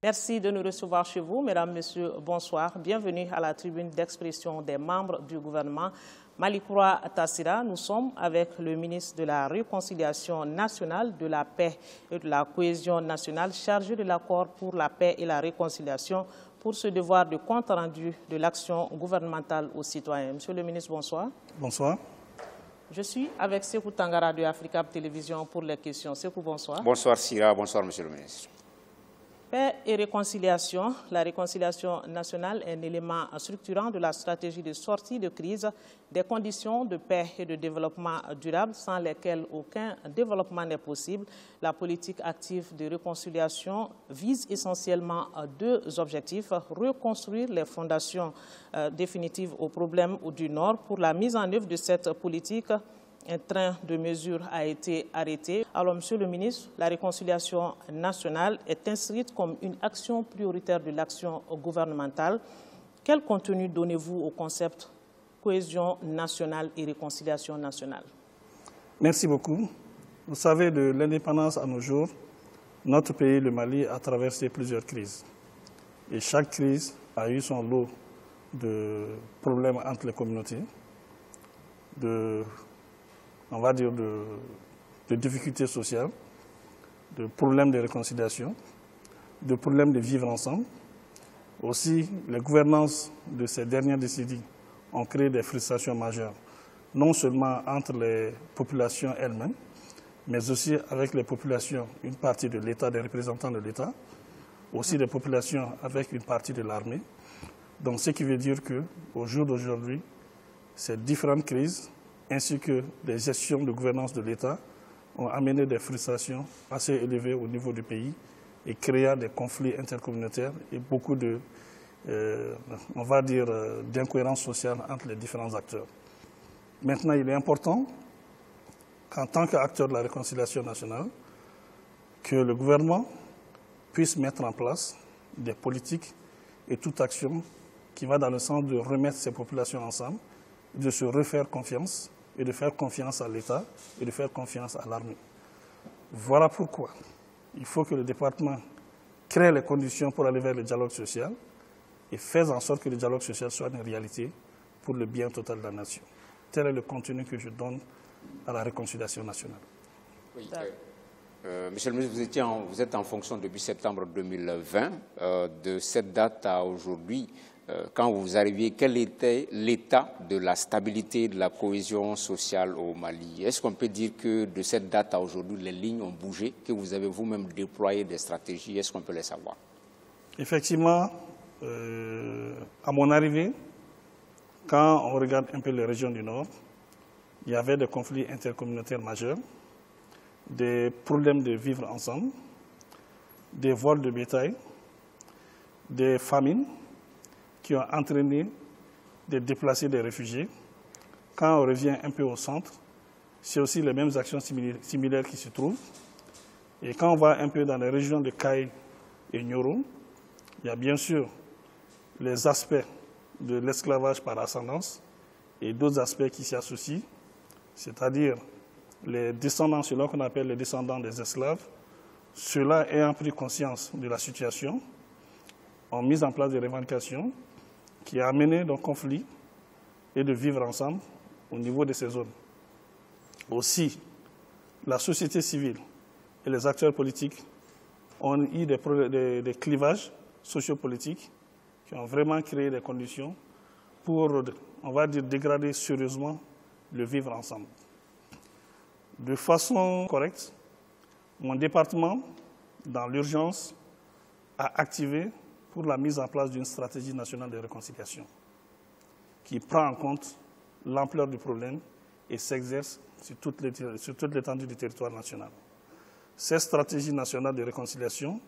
Merci de nous recevoir chez vous. Mesdames, Messieurs, bonsoir. Bienvenue à la tribune d'expression des membres du gouvernement. Malikoura Tassira, nous sommes avec le ministre de la Réconciliation nationale, de la paix et de la cohésion nationale, chargé de l'accord pour la paix et la réconciliation pour ce devoir de compte rendu de l'action gouvernementale aux citoyens. Monsieur le ministre, bonsoir. Bonsoir. Je suis avec Sekou Tangara de Africa Télévision pour les questions. Sekou, bonsoir. Bonsoir Sira, bonsoir Monsieur le ministre. Paix et réconciliation. La réconciliation nationale est un élément structurant de la stratégie de sortie de crise, des conditions de paix et de développement durable sans lesquelles aucun développement n'est possible. La politique active de réconciliation vise essentiellement deux objectifs: reconstruire les fondations définitives aux problèmes du Nord. Pour la mise en œuvre de cette politique, un train de mesures a été arrêté. Alors, Monsieur le ministre, la réconciliation nationale est inscrite comme une action prioritaire de l'action gouvernementale. Quel contenu donnez-vous au concept cohésion nationale et réconciliation nationale? Merci beaucoup. Vous savez, de l'indépendance à nos jours, notre pays, le Mali, a traversé plusieurs crises. Et chaque crise a eu son lot de problèmes entre les communautés, de difficultés sociales, de problèmes de réconciliation, de problèmes de vivre ensemble. Aussi, les gouvernances de ces dernières décennies ont créé des frustrations majeures, non seulement entre les populations elles-mêmes, mais aussi avec les populations, une partie de l'État, des représentants de l'État, aussi des populations avec une partie de l'armée. Donc, ce qui veut dire qu'au jour d'aujourd'hui, ces différentes crises ainsi que des gestions de gouvernance de l'État ont amené des frustrations assez élevées au niveau du pays et créé des conflits intercommunautaires et beaucoup de, d'incohérences sociales entre les différents acteurs. Maintenant, il est important qu'en tant qu'acteur de la réconciliation nationale, que le gouvernement puisse mettre en place des politiques et toute action qui va dans le sens de remettre ces populations ensemble, de se refaire confiance et de faire confiance à l'État et de faire confiance à l'armée. Voilà pourquoi il faut que le département crée les conditions pour aller vers le dialogue social et faire en sorte que le dialogue social soit une réalité pour le bien total de la nation. Tel est le contenu que je donne à la réconciliation nationale. Oui, Monsieur le ministre, vous êtes en fonction depuis septembre 2020. De cette date à aujourd'hui, quand vous arriviez, quel était l'état de la stabilité, de la cohésion sociale au Mali? Est-ce qu'on peut dire que de cette date à aujourd'hui, les lignes ont bougé, que vous avez vous-même déployé des stratégies? Est-ce qu'on peut les savoir? Effectivement, à mon arrivée, quand on regarde un peu les régions du Nord, il y avait des conflits intercommunautaires majeurs, des problèmes de vivre ensemble, des vols de bétail, des famines, qui ont entraîné de déplacer des réfugiés. Quand on revient un peu au centre, c'est aussi les mêmes actions similaires qui se trouvent. Et quand on va un peu dans les régions de Kayes et Nioro, il y a bien sûr les aspects de l'esclavage par ascendance et d'autres aspects qui s'y associent, c'est-à-dire les descendants, ceux qu'on appelle les descendants des esclaves. Ceux-là ayant pris conscience de la situation, ont mis en place des revendications qui a amené des conflits et de vivre ensemble au niveau de ces zones. Aussi, la société civile et les acteurs politiques ont eu des clivages sociopolitiques qui ont vraiment créé des conditions pour, on va dire, dégrader sérieusement le vivre ensemble. De façon correcte, mon département, dans l'urgence, a activé pour la mise en place d'une stratégie nationale de réconciliation qui prend en compte l'ampleur du problème et s'exerce sur toute l'étendue du territoire national. Cette stratégie nationale de réconciliation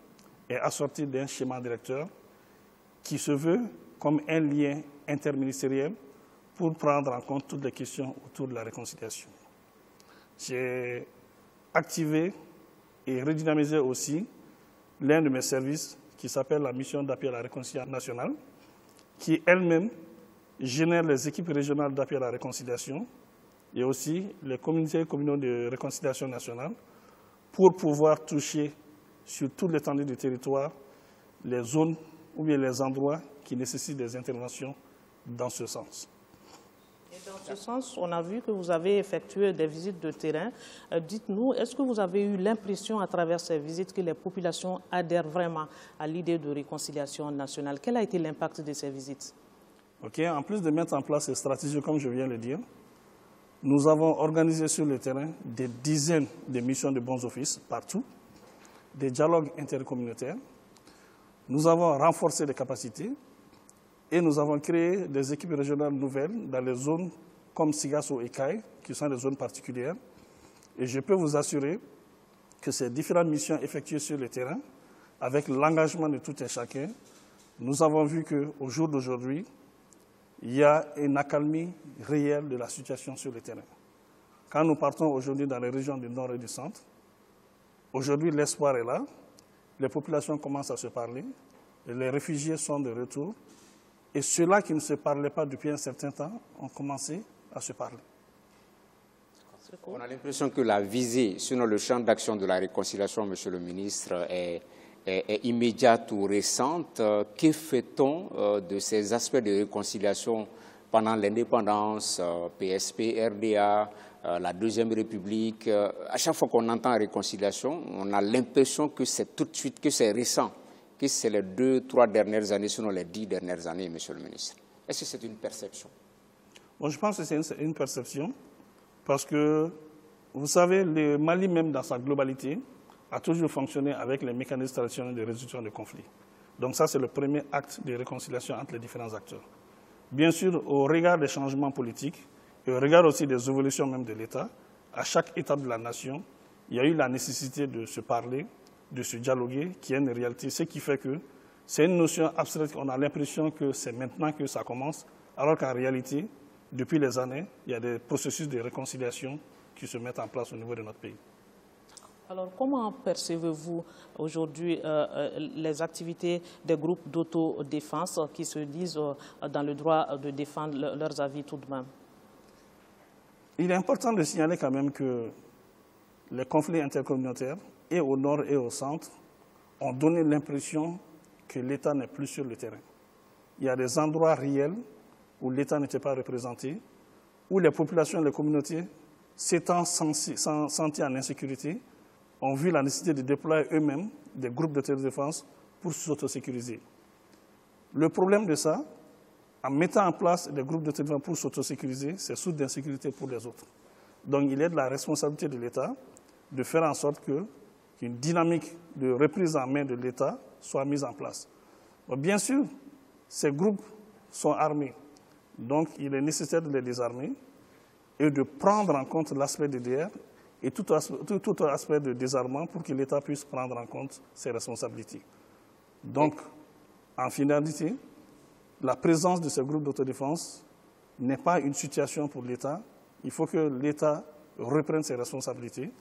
est assortie d'un schéma directeur qui se veut comme un lien interministériel pour prendre en compte toutes les questions autour de la réconciliation. J'ai activé et redynamisé aussi l'un de mes services qui s'appelle la mission d'appui à la réconciliation nationale, qui elle-même génère les équipes régionales d'appui à la réconciliation et aussi les communautés communaux de réconciliation nationale pour pouvoir toucher sur toute l'étendue du territoire les zones ou bien les endroits qui nécessitent des interventions dans ce sens. Et dans ce sens, on a vu que vous avez effectué des visites de terrain. Dites-nous, est-ce que vous avez eu l'impression à travers ces visites que les populations adhèrent vraiment à l'idée de réconciliation nationale? Quel a été l'impact de ces visites? En plus de mettre en place ces stratégies, comme je viens de le dire, nous avons organisé sur le terrain des dizaines de missions de bons offices partout, des dialogues intercommunautaires. Nous avons renforcé les capacités et nous avons créé des équipes régionales nouvelles dans les zones comme Sigasso et Kaye, qui sont des zones particulières. Et je peux vous assurer que ces différentes missions effectuées sur le terrain, avec l'engagement de tout et chacun, nous avons vu qu'au jour d'aujourd'hui, il y a une accalmie réelle de la situation sur le terrain. Quand nous partons aujourd'hui dans les régions du nord et du centre, aujourd'hui l'espoir est là, les populations commencent à se parler, les réfugiés sont de retour, et ceux-là qui ne se parlaient pas depuis un certain temps ont commencé à se parler. On a l'impression que la visée sur le champ d'action de la réconciliation, Monsieur le ministre, est immédiate ou récente. Que fait-on de ces aspects de réconciliation pendant l'indépendance, PSP, RDA, la Deuxième République? À chaque fois qu'on entend réconciliation, on a l'impression que c'est tout de suite, que c'est récent, que c'est les 2-3 dernières années, sinon les 10 dernières années, Monsieur le ministre. Est-ce que c'est une perception? Bon, je pense que c'est une perception parce que, vous savez, le Mali même dans sa globalité a toujours fonctionné avec les mécanismes traditionnels de résolution de conflits. Donc ça, c'est le premier acte de réconciliation entre les différents acteurs. Bien sûr, au regard des changements politiques et au regard aussi des évolutions même de l'État, à chaque étape de la nation, il y a eu la nécessité de se parler, de se dialoguer, qui est une réalité. Ce qui fait que c'est une notion abstraite, on a l'impression que c'est maintenant que ça commence, alors qu'en réalité, depuis les années, il y a des processus de réconciliation qui se mettent en place au niveau de notre pays. Alors, comment percevez-vous aujourd'hui les activités des groupes d'autodéfense qui se disent dans le droit de défendre leurs avis tout de même? Il est important de signaler quand même que les conflits intercommunautaires, et au nord et au centre, ont donné l'impression que l'État n'est plus sur le terrain. Il y a des endroits réels où l'État n'était pas représenté, où les populations et les communautés, s'étant senties en insécurité, ont vu la nécessité de déployer eux-mêmes des groupes d'autodéfense pour s'autosécuriser. Le problème de ça, en mettant en place des groupes d'autodéfense pour s'autosécuriser, c'est source d'insécurité pour les autres. Donc il est de la responsabilité de l'État de faire en sorte qu'une dynamique de reprise en main de l'État soit mise en place. Bon, bien sûr, ces groupes sont armés, donc il est nécessaire de les désarmer et de prendre en compte l'aspect DDR et tout aspect de désarmement pour que l'État puisse prendre en compte ses responsabilités. Donc, en finalité, la présence de ces groupes d'autodéfense n'est pas une situation pour l'État. Il faut que l'État reprenne ses responsabilités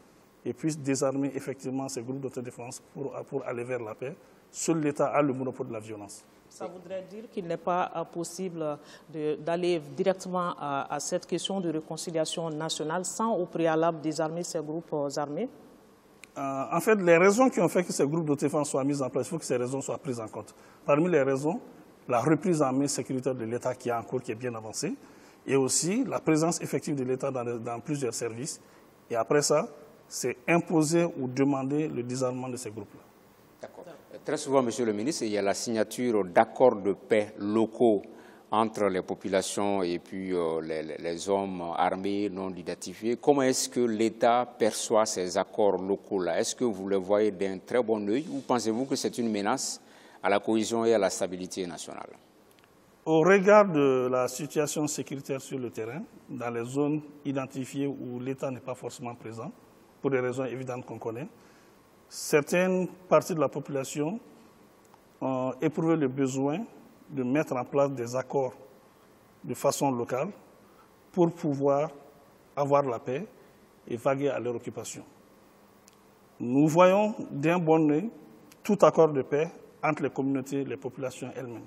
et puisse désarmer effectivement ces groupes d'autodéfense pour aller vers la paix. Seul l'État a le monopole de la violence. Ça voudrait dire qu'il n'est pas possible d'aller directement à cette question de réconciliation nationale sans au préalable désarmer ces groupes armés? En fait, les raisons qui ont fait que ces groupes d'autodéfense soient mis en place, il faut que ces raisons soient prises en compte. Parmi les raisons, la reprise en main sécuritaire de l'État qui est bien avancée, et aussi la présence effective de l'État dans plusieurs services. Et après ça, c'est imposer ou demander le désarmement de ces groupes-là. D'accord. Très souvent, Monsieur le ministre, il y a la signature d'accords de paix locaux entre les populations et puis les hommes armés non identifiés. Comment est-ce que l'État perçoit ces accords locaux-là? Est-ce que vous les voyez d'un très bon œil ou pensez-vous que c'est une menace à la cohésion et à la stabilité nationale? Au regard de la situation sécuritaire sur le terrain, dans les zones identifiées où l'État n'est pas forcément présent, pour des raisons évidentes qu'on connaît, certaines parties de la population ont éprouvé le besoin de mettre en place des accords de façon locale pour pouvoir avoir la paix et vaguer à leur occupation. Nous voyons d'un bon œil tout accord de paix entre les communautés et les populations elles-mêmes,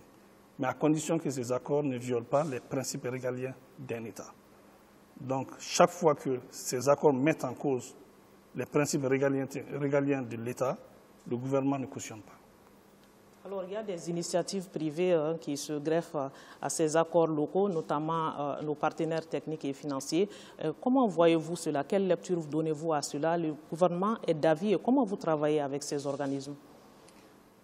mais à condition que ces accords ne violent pas les principes régaliens d'un État. Donc, chaque fois que ces accords mettent en cause les principes régaliens de l'État, le gouvernement ne cautionne pas. Alors, il y a des initiatives privées qui se greffent à ces accords locaux, notamment nos partenaires techniques et financiers. Comment voyez-vous cela? Quelle lecture donnez-vous à cela? Le gouvernement est d'avis et comment vous travaillez avec ces organismes?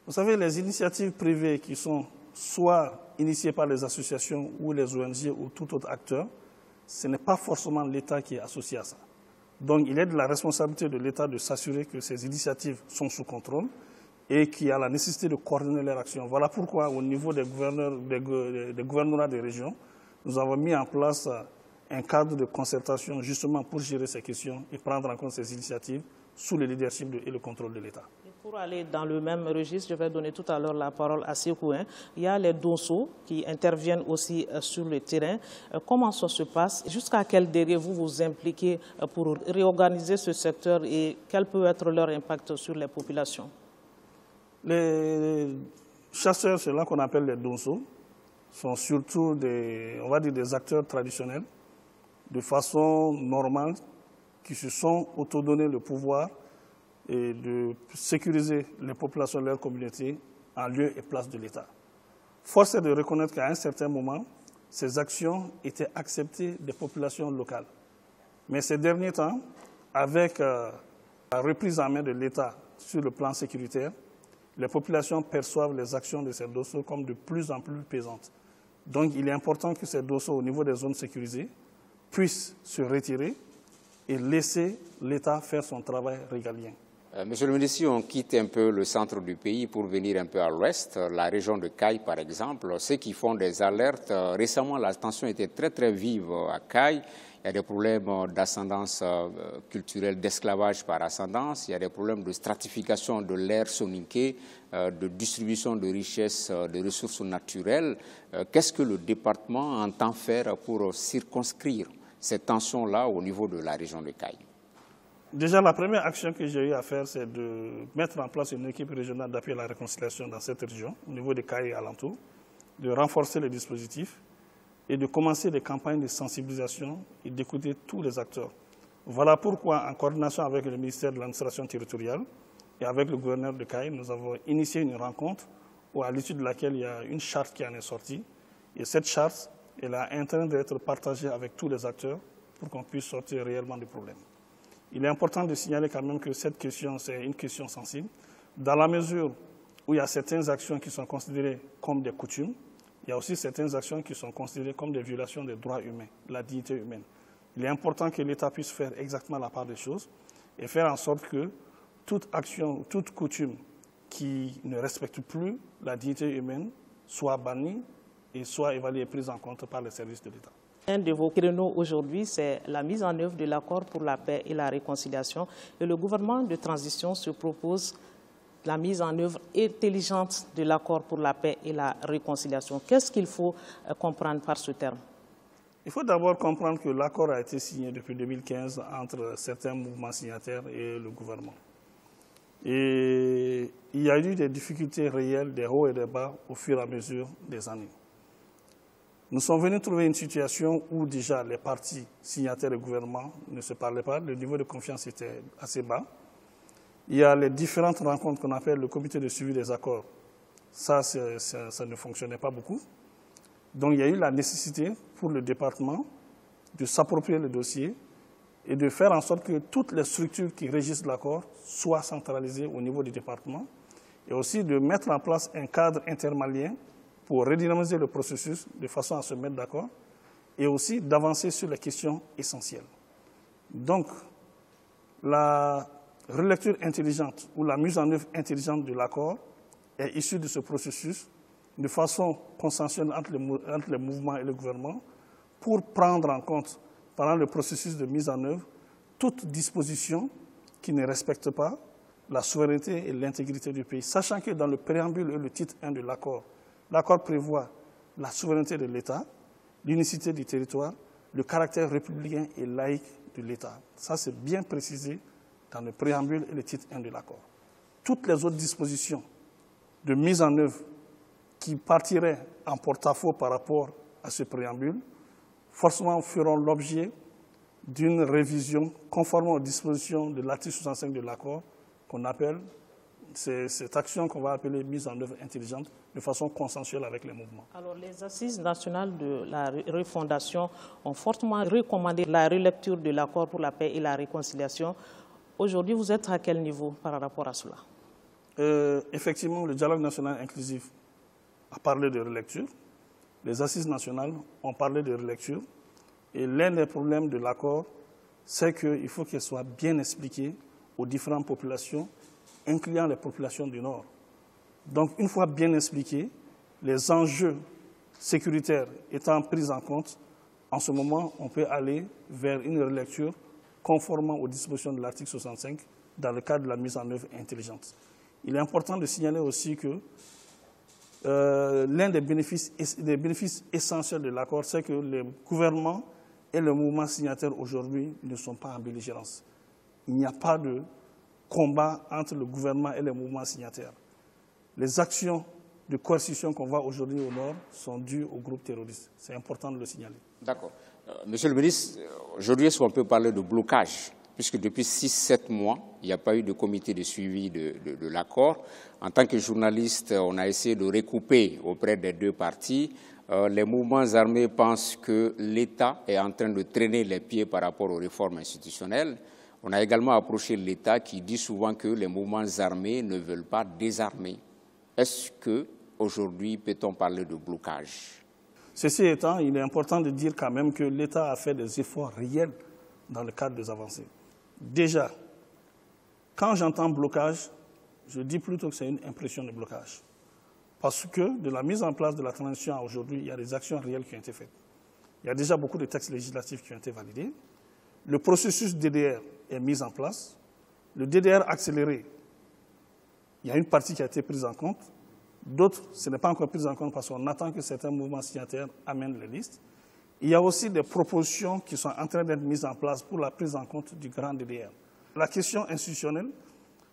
Vous savez, les initiatives privées qui sont soit initiées par les associations ou les ONG ou tout autre acteur, ce n'est pas forcément l'État qui est associé à ça. Donc, il est de la responsabilité de l'État de s'assurer que ces initiatives sont sous contrôle et qu'il y a la nécessité de coordonner leur action. Voilà pourquoi, au niveau des gouvernements des régions, nous avons mis en place un cadre de concertation justement pour gérer ces questions et prendre en compte ces initiatives sous le leadership et le contrôle de l'État. Pour aller dans le même registre, je vais donner tout à l'heure la parole à Sékou. Il y a les DOSO qui interviennent aussi sur le terrain. Comment ça se passe? Jusqu'à quel degré vous vous impliquez pour réorganiser ce secteur et quel peut être leur impact sur les populations? Les chasseurs, c'est là qu'on appelle les DOSO, sont surtout on va dire des acteurs traditionnels, de façon normale, qui se sont autodonnés le pouvoir et de sécuriser les populations de leur communauté en lieu et place de l'État. Force est de reconnaître qu'à un certain moment, ces actions étaient acceptées des populations locales. Mais ces derniers temps, avec la reprise en main de l'État sur le plan sécuritaire, les populations perçoivent les actions de ces DOSO comme de plus en plus pesantes. Donc, il est important que ces DOSO, au niveau des zones sécurisées, puissent se retirer et laisser l'État faire son travail régalien. Monsieur le ministre, si on quitte un peu le centre du pays pour venir un peu à l'ouest, la région de Caille par exemple, ceux qui font des alertes, récemment la tension était très vive à Caille. Il y a des problèmes d'ascendance culturelle, d'esclavage par ascendance. Il y a des problèmes de stratification de l'ère soninké, de distribution de richesses, de ressources naturelles. Qu'est-ce que le département entend faire pour circonscrire ces tensions-là au niveau de la région de Caille? Déjà, la première action que j'ai eu à faire, c'est de mettre en place une équipe régionale d'appui à la réconciliation dans cette région, au niveau des Caille et alentours, de renforcer les dispositifs et de commencer des campagnes de sensibilisation et d'écouter tous les acteurs. Voilà pourquoi, en coordination avec le ministère de l'administration territoriale et avec le gouverneur de Caille, nous avons initié une rencontre à l'issue de laquelle il y a une charte qui en est sortie. Et cette charte, elle est en train d'être partagée avec tous les acteurs pour qu'on puisse sortir réellement du problème. Il est important de signaler quand même que cette question, c'est une question sensible, dans la mesure où il y a certaines actions qui sont considérées comme des coutumes, il y a aussi certaines actions qui sont considérées comme des violations des droits humains, de la dignité humaine. Il est important que l'État puisse faire exactement la part des choses et faire en sorte que toute action, toute coutume qui ne respecte plus la dignité humaine soit bannie et soit évaluée et prise en compte par les services de l'État. Un de vos créneaux aujourd'hui, c'est la mise en œuvre de l'accord pour la paix et la réconciliation. Et le gouvernement de transition se propose la mise en œuvre intelligente de l'accord pour la paix et la réconciliation. Qu'est-ce qu'il faut comprendre par ce terme? Il faut d'abord comprendre que l'accord a été signé depuis 2015 entre certains mouvements signataires et le gouvernement. Et il y a eu des difficultés réelles, des hauts et des bas au fur et à mesure des années. Nous sommes venus trouver une situation où déjà les partis signataires et gouvernement ne se parlaient pas, le niveau de confiance était assez bas. Il y a les différentes rencontres qu'on appelle le comité de suivi des accords. Ça ne fonctionnait pas beaucoup. Donc il y a eu la nécessité pour le département de s'approprier le dossier et de faire en sorte que toutes les structures qui régissent l'accord soient centralisées au niveau du département et aussi de mettre en place un cadre intermalien pour redynamiser le processus de façon à se mettre d'accord et aussi d'avancer sur les questions essentielles. Donc, la relecture intelligente ou la mise en œuvre intelligente de l'accord est issue de ce processus de façon consensuelle entre les mouvements et le gouvernement pour prendre en compte, pendant le processus de mise en œuvre, toute disposition qui ne respecte pas la souveraineté et l'intégrité du pays, sachant que dans le préambule et le titre 1 de l'accord, l'accord prévoit la souveraineté de l'État, l'unicité du territoire, le caractère républicain et laïque de l'État. Ça, c'est bien précisé dans le préambule et le titre 1 de l'accord. Toutes les autres dispositions de mise en œuvre qui partiraient en porte-à-faux par rapport à ce préambule, forcément feront l'objet d'une révision conformément aux dispositions de l'article 65 de l'accord, qu'on appelle C'est cette action qu'on va appeler mise en œuvre intelligente de façon consensuelle avec les mouvements. Alors, les assises nationales de la refondation ont fortement recommandé la relecture de l'accord pour la paix et la réconciliation. Aujourd'hui, vous êtes à quel niveau par rapport à cela? Effectivement, le dialogue national inclusif a parlé de relecture. Les assises nationales ont parlé de relecture. Et l'un des problèmes de l'accord, c'est qu'il faut qu'il soit bien expliqué aux différentes populations, incluant les populations du Nord. Donc, une fois bien expliqué, les enjeux sécuritaires étant pris en compte, en ce moment, on peut aller vers une relecture conformément aux dispositions de l'article 65 dans le cadre de la mise en œuvre intelligente. Il est important de signaler aussi que l'un des bénéfices essentiels de l'accord, c'est que les gouvernements et le mouvement signataire aujourd'hui ne sont pas en belligérance. Il n'y a pas de combat entre le gouvernement et les mouvements signataires. Les actions de coercition qu'on voit aujourd'hui au Nord sont dues aux groupes terroristes. C'est important de le signaler. D'accord. Monsieur le ministre, aujourd'hui, est-ce qu'on peut parler de blocage? Puisque depuis 6-7 mois, il n'y a pas eu de comité de suivi de l'accord. En tant que journaliste, on a essayé de recouper auprès des deux parties. Les mouvements armés pensent que l'État est en train de traîner les pieds par rapport aux réformes institutionnelles. On a également approché l'État qui dit souvent que les mouvements armés ne veulent pas désarmer. Est-ce qu'aujourd'hui, peut-on parler de blocage? Ceci étant, il est important de dire quand même que l'État a fait des efforts réels dans le cadre des avancées. Déjà, quand j'entends blocage, je dis plutôt que c'est une impression de blocage. Parce que de la mise en place de la transition à aujourd'hui, il y a des actions réelles qui ont été faites. Il y a déjà beaucoup de textes législatifs qui ont été validés. Le processus DDR est mis en place. Le DDR accéléré, il y a une partie qui a été prise en compte. D'autres, ce n'est pas encore pris en compte parce qu'on attend que certains mouvements signataires amènent les listes. Il y a aussi des propositions qui sont en train d'être mises en place pour la prise en compte du grand DDR. La question institutionnelle,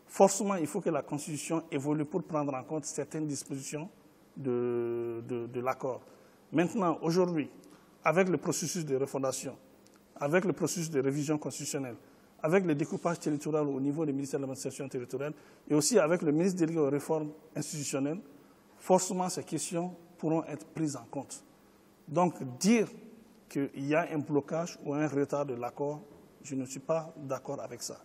forcément, il faut que la Constitution évolue pour prendre en compte certaines dispositions de l'accord. Maintenant, aujourd'hui, avec le processus de refondation, avec le processus de révision constitutionnelle, avec le découpage territorial au niveau du ministère de l'administration territoriale et aussi avec le ministre délégué aux réformes institutionnelles, forcément ces questions pourront être prises en compte. Donc dire qu'il y a un blocage ou un retard de l'accord, je ne suis pas d'accord avec ça.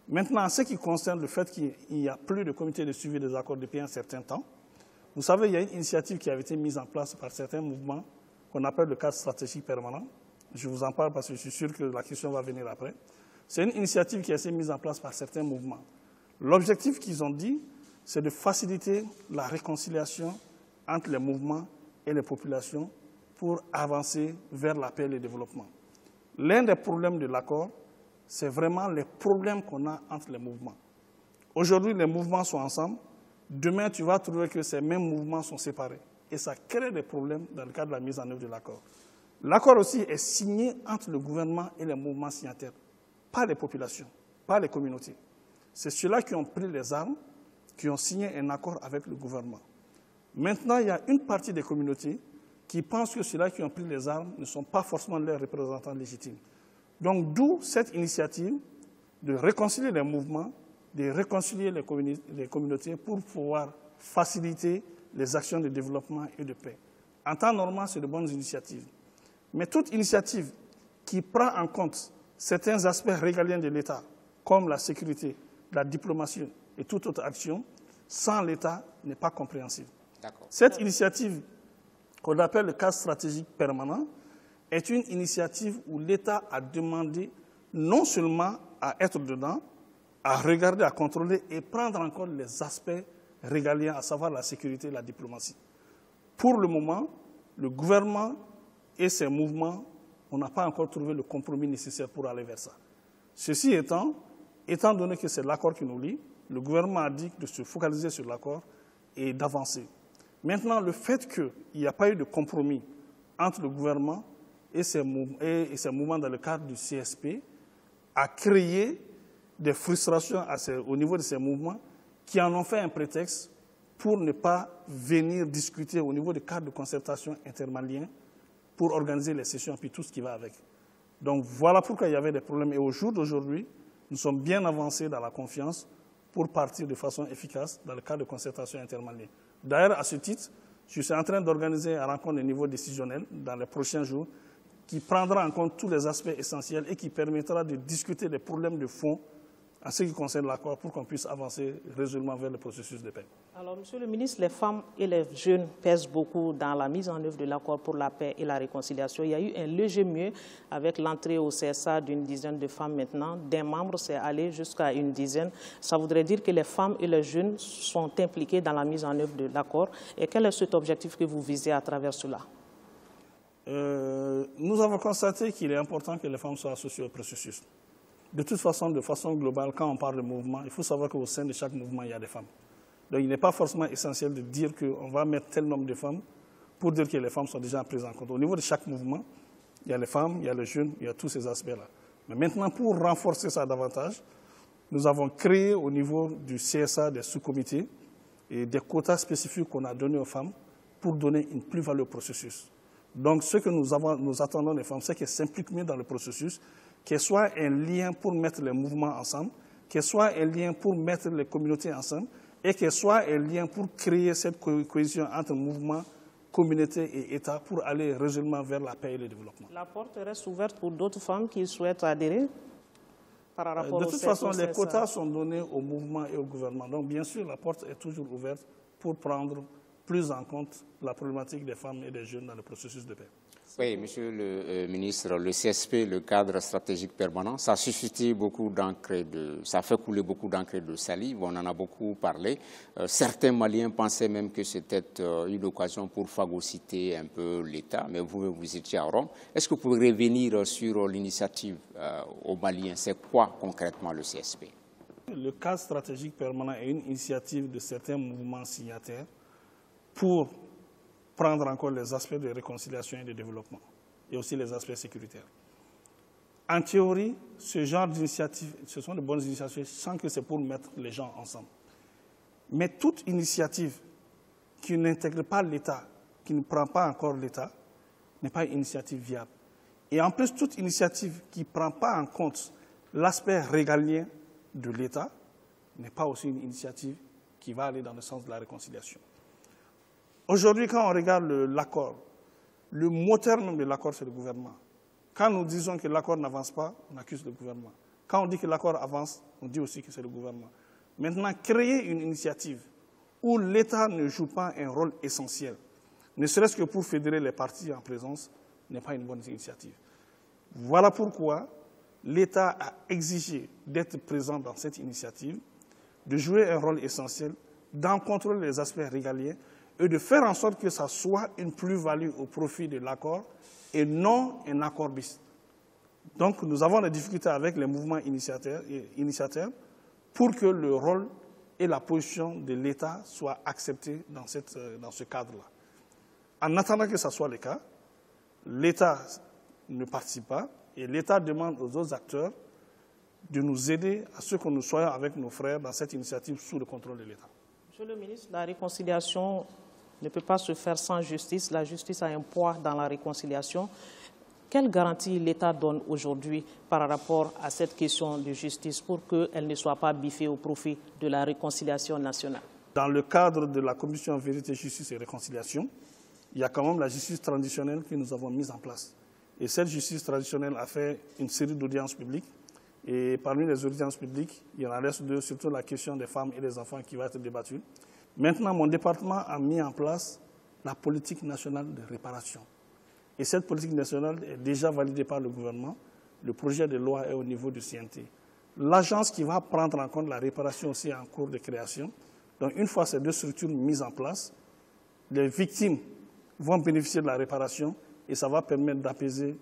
Maintenant, en ce qui concerne le fait qu'il n'y a plus de comité de suivi des accords depuis un certain temps, vous savez, il y a une initiative qui avait été mise en place par certains mouvements qu'on appelle le cadre stratégique permanent. Je vous en parle parce que je suis sûr que la question va venir après. C'est une initiative qui a été mise en place par certains mouvements. L'objectif qu'ils ont dit, c'est de faciliter la réconciliation entre les mouvements et les populations pour avancer vers la paix et le développement. L'un des problèmes de l'accord, c'est vraiment les problèmes qu'on a entre les mouvements. Aujourd'hui, les mouvements sont ensemble. Demain, tu vas trouver que ces mêmes mouvements sont séparés. Et ça crée des problèmes dans le cadre de la mise en œuvre de l'accord. L'accord aussi est signé entre le gouvernement et les mouvements signataires, pas les populations, pas les communautés. C'est ceux-là qui ont pris les armes, qui ont signé un accord avec le gouvernement. Maintenant, il y a une partie des communautés qui pensent que ceux-là qui ont pris les armes ne sont pas forcément leurs représentants légitimes. Donc, d'où cette initiative de réconcilier les mouvements, de réconcilier les communautés pour pouvoir faciliter les actions de développement et de paix. En temps normal, c'est de bonnes initiatives. Mais toute initiative qui prend en compte certains aspects régaliens de l'État, comme la sécurité, la diplomatie et toute autre action, sans l'État, n'est pas compréhensible. Cette initiative, qu'on appelle le cadre stratégique permanent, est une initiative où l'État a demandé non seulement à être dedans, à regarder, à contrôler et prendre en compte les aspects régaliens, à savoir la sécurité et la diplomatie. Pour le moment, le gouvernement et ses mouvements, on n'a pas encore trouvé le compromis nécessaire pour aller vers ça. Ceci étant donné que c'est l'accord qui nous lie, le gouvernement a dit de se focaliser sur l'accord et d'avancer. Maintenant, le fait qu'il n'y a pas eu de compromis entre le gouvernement et ses mouvements dans le cadre du CSP a créé des frustrations au niveau de ces mouvements qui en ont fait un prétexte pour ne pas venir discuter au niveau du cadre de concertation intermalien pour organiser les sessions et tout ce qui va avec. Donc voilà pourquoi il y avait des problèmes. Et au jour d'aujourd'hui, nous sommes bien avancés dans la confiance pour partir de façon efficace dans le cadre de concertation intermalienne. D'ailleurs, à ce titre, je suis en train d'organiser une rencontre de niveau décisionnel dans les prochains jours qui prendra en compte tous les aspects essentiels et qui permettra de discuter des problèmes de fond en ce qui concerne l'accord pour qu'on puisse avancer résolument vers le processus de paix. Alors, Monsieur le ministre, les femmes et les jeunes pèsent beaucoup dans la mise en œuvre de l'accord pour la paix et la réconciliation. Il y a eu un léger mieux avec l'entrée au CSA d'une dizaine de femmes maintenant. D'un membre, c'est allé jusqu'à une dizaine. Ça voudrait dire que les femmes et les jeunes sont impliqués dans la mise en œuvre de l'accord. Et quel est cet objectif que vous visez à travers cela? Nous avons constaté qu'il est important que les femmes soient associées au processus. De toute façon, de façon globale, quand on parle de mouvement, il faut savoir qu'au sein de chaque mouvement, il y a des femmes. Donc il n'est pas forcément essentiel de dire qu'on va mettre tel nombre de femmes pour dire que les femmes sont déjà prises en compte. Au niveau de chaque mouvement, il y a les femmes, il y a les jeunes, il y a tous ces aspects-là. Mais maintenant, pour renforcer ça davantage, nous avons créé au niveau du CSA des sous-comités et des quotas spécifiques qu'on a donnés aux femmes pour donner une plus-value au processus. Donc ce que nous attendons des femmes, c'est qu'elles s'impliquent mieux dans le processus, qu'elles soient un lien pour mettre les mouvements ensemble, qu'elles soient un lien pour mettre les communautés ensemble, et qu'elle soit un lien pour créer cette cohésion entre mouvement, communauté et État pour aller résolument vers la paix et le développement. La porte reste ouverte pour d'autres femmes qui souhaitent adhérer par rapport de toute façon, les quotas sont donnés au mouvement et au gouvernement. Donc, bien sûr, la porte est toujours ouverte pour prendre plus en compte la problématique des femmes et des jeunes dans le processus de paix. Oui, Monsieur le ministre, le CSP, le cadre stratégique permanent, ça a suscité beaucoup d'encre, ça fait couler beaucoup d'encre de salive, on en a beaucoup parlé. Certains Maliens pensaient même que c'était une occasion pour phagocyter un peu l'État, mais vous étiez à Rome. Est-ce que vous pouvez revenir sur l'initiative aux Maliens? C'est quoi concrètement le CSP? Le cadre stratégique permanent est une initiative de certains mouvements signataires pour prendre en compte les aspects de réconciliation et de développement, et aussi les aspects sécuritaires. En théorie, ce genre d'initiatives, ce sont de bonnes initiatives sans que c'est pour mettre les gens ensemble. Mais toute initiative qui n'intègre pas l'État, qui ne prend pas encore l'État, n'est pas une initiative viable. Et en plus, toute initiative qui ne prend pas en compte l'aspect régalien de l'État n'est pas aussi une initiative qui va aller dans le sens de la réconciliation. Aujourd'hui, quand on regarde l'accord, le moteur même de l'accord, c'est le gouvernement. Quand nous disons que l'accord n'avance pas, on accuse le gouvernement. Quand on dit que l'accord avance, on dit aussi que c'est le gouvernement. Maintenant, créer une initiative où l'État ne joue pas un rôle essentiel, ne serait-ce que pour fédérer les partis en présence, n'est pas une bonne initiative. Voilà pourquoi l'État a exigé d'être présent dans cette initiative, de jouer un rôle essentiel, d'en contrôler les aspects régaliens, et de faire en sorte que ça soit une plus-value au profit de l'accord et non un accord bis. Donc nous avons des difficultés avec les mouvements initiateurs pour que le rôle et la position de l'État soient acceptés dans ce cadre-là. En attendant que ça soit le cas, l'État ne participe pas et l'État demande aux autres acteurs de nous aider à ce que nous soyons avec nos frères dans cette initiative sous le contrôle de l'État. Monsieur le ministre, la réconciliation ne peut pas se faire sans justice. La justice a un poids dans la réconciliation. Quelle garantie l'État donne aujourd'hui par rapport à cette question de justice pour qu'elle ne soit pas biffée au profit de la réconciliation nationale? Dans le cadre de la Commission Vérité, Justice et Réconciliation, il y a quand même la justice traditionnelle que nous avons mise en place. Et cette justice traditionnelle a fait une série d'audiences publiques. Et parmi les audiences publiques, il y en reste deux, surtout la question des femmes et des enfants qui va être débattue. Maintenant, mon département a mis en place la politique nationale de réparation. Et cette politique nationale est déjà validée par le gouvernement. Le projet de loi est au niveau du CNT. L'agence qui va prendre en compte la réparation aussi est en cours de création. Donc, une fois ces deux structures mises en place, les victimes vont bénéficier de la réparation et ça va permettre d'apaiser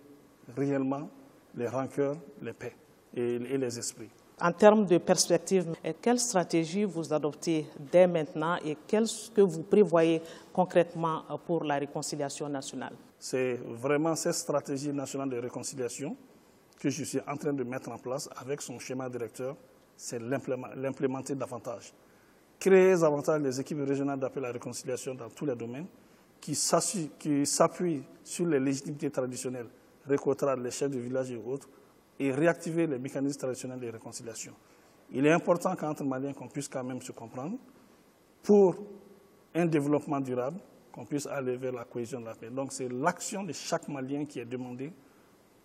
réellement les rancœurs, les paix et les esprits. En termes de perspective, quelle stratégie vous adoptez dès maintenant et qu'est-ce que vous prévoyez concrètement pour la réconciliation nationale? C'est vraiment cette stratégie nationale de réconciliation que je suis en train de mettre en place avec son schéma directeur, c'est l'implémenter davantage. Créer davantage les équipes régionales d'appel à la réconciliation dans tous les domaines qui s'appuient sur les légitimités traditionnelles, récoltera les chefs de village et autres, et réactiver les mécanismes traditionnels de réconciliation. Il est important qu'entre Maliens, qu'on puisse quand même se comprendre pour un développement durable, qu'on puisse aller vers la cohésion de la paix. Donc c'est l'action de chaque Malien qui est demandée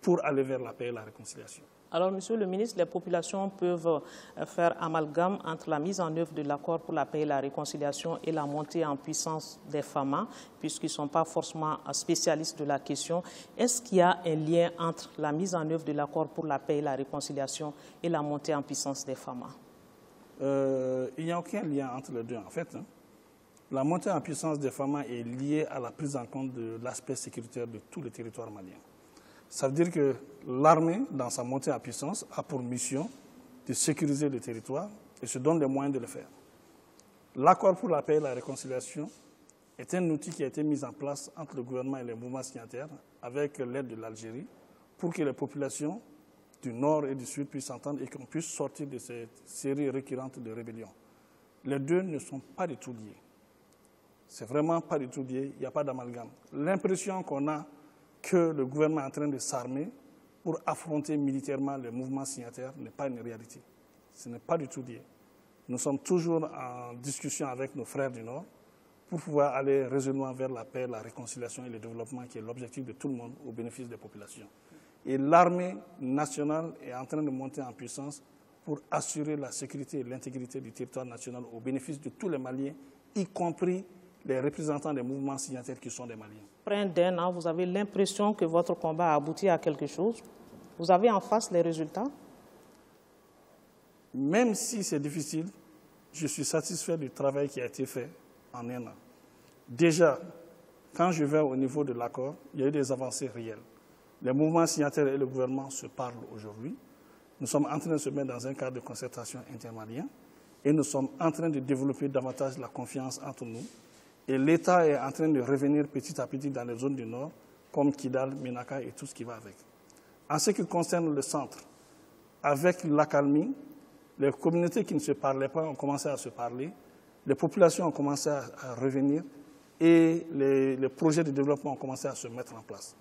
pour aller vers la paix et la réconciliation. Alors, Monsieur le ministre, les populations peuvent faire amalgame entre la mise en œuvre de l'accord pour la paix et la réconciliation et la montée en puissance des FAMA, puisqu'ils ne sont pas forcément spécialistes de la question. Est-ce qu'il y a un lien entre la mise en œuvre de l'accord pour la paix et la réconciliation et la montée en puissance des FAMA? Il n'y a aucun lien entre les deux, en fait. La montée en puissance des FAMA est liée à la prise en compte de l'aspect sécuritaire de tous les territoires maliens. Ça veut dire que l'armée, dans sa montée en puissance, a pour mission de sécuriser le territoire et se donne les moyens de le faire. L'accord pour la paix et la réconciliation est un outil qui a été mis en place entre le gouvernement et les mouvements signataires avec l'aide de l'Algérie pour que les populations du Nord et du Sud puissent s'entendre et qu'on puisse sortir de cette série récurrente de rébellions. Les deux ne sont pas du tout liés. C'est vraiment pas du tout lié, il n'y a pas d'amalgame. L'impression qu'on a que le gouvernement est en train de s'armer pour affronter militairement les mouvements signataires n'est pas une réalité. Ce n'est pas du tout lié. Nous sommes toujours en discussion avec nos frères du Nord pour pouvoir aller résolument vers la paix, la réconciliation et le développement qui est l'objectif de tout le monde au bénéfice des populations. Et l'armée nationale est en train de monter en puissance pour assurer la sécurité et l'intégrité du territoire national au bénéfice de tous les Maliens, y compris les représentants des mouvements signataires qui sont des Maliens. Après d'un an, vous avez l'impression que votre combat a abouti à quelque chose? Vous avez en face les résultats? Même si c'est difficile, je suis satisfait du travail qui a été fait en un an. Déjà, quand je vais au niveau de l'accord, il y a eu des avancées réelles. Les mouvements signataires et le gouvernement se parlent aujourd'hui. Nous sommes en train de se mettre dans un cadre de concertation intermalien et nous sommes en train de développer davantage la confiance entre nous. Et l'État est en train de revenir petit à petit dans les zones du Nord, comme Kidal, Ménaka et tout ce qui va avec. En ce qui concerne le centre, avec l'accalmie, les communautés qui ne se parlaient pas ont commencé à se parler, les populations ont commencé à revenir et les projets de développement ont commencé à se mettre en place.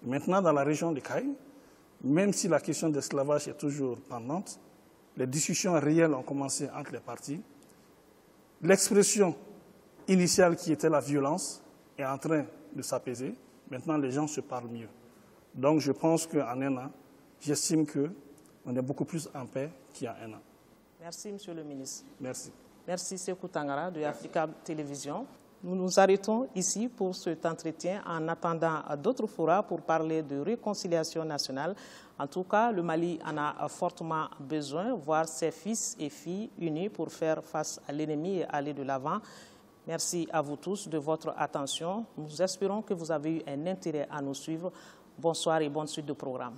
Maintenant, dans la région de Kaï, même si la question d'esclavage est toujours pendante, les discussions réelles ont commencé entre les parties. L'expression initiale qui était la violence est en train de s'apaiser. Maintenant, les gens se parlent mieux. Donc, je pense qu'en un an, j'estime qu'on est beaucoup plus en paix qu'il y a un an. Merci, Monsieur le ministre. Merci. Merci, Sékou Tangara de Africa Télévision. Nous nous arrêtons ici pour cet entretien en attendant d'autres forats pour parler de réconciliation nationale. En tout cas, le Mali en a fortement besoin, voir ses fils et filles unis pour faire face à l'ennemi et aller de l'avant. Merci à vous tous de votre attention. Nous espérons que vous avez eu un intérêt à nous suivre. Bonsoir et bonne suite de programme.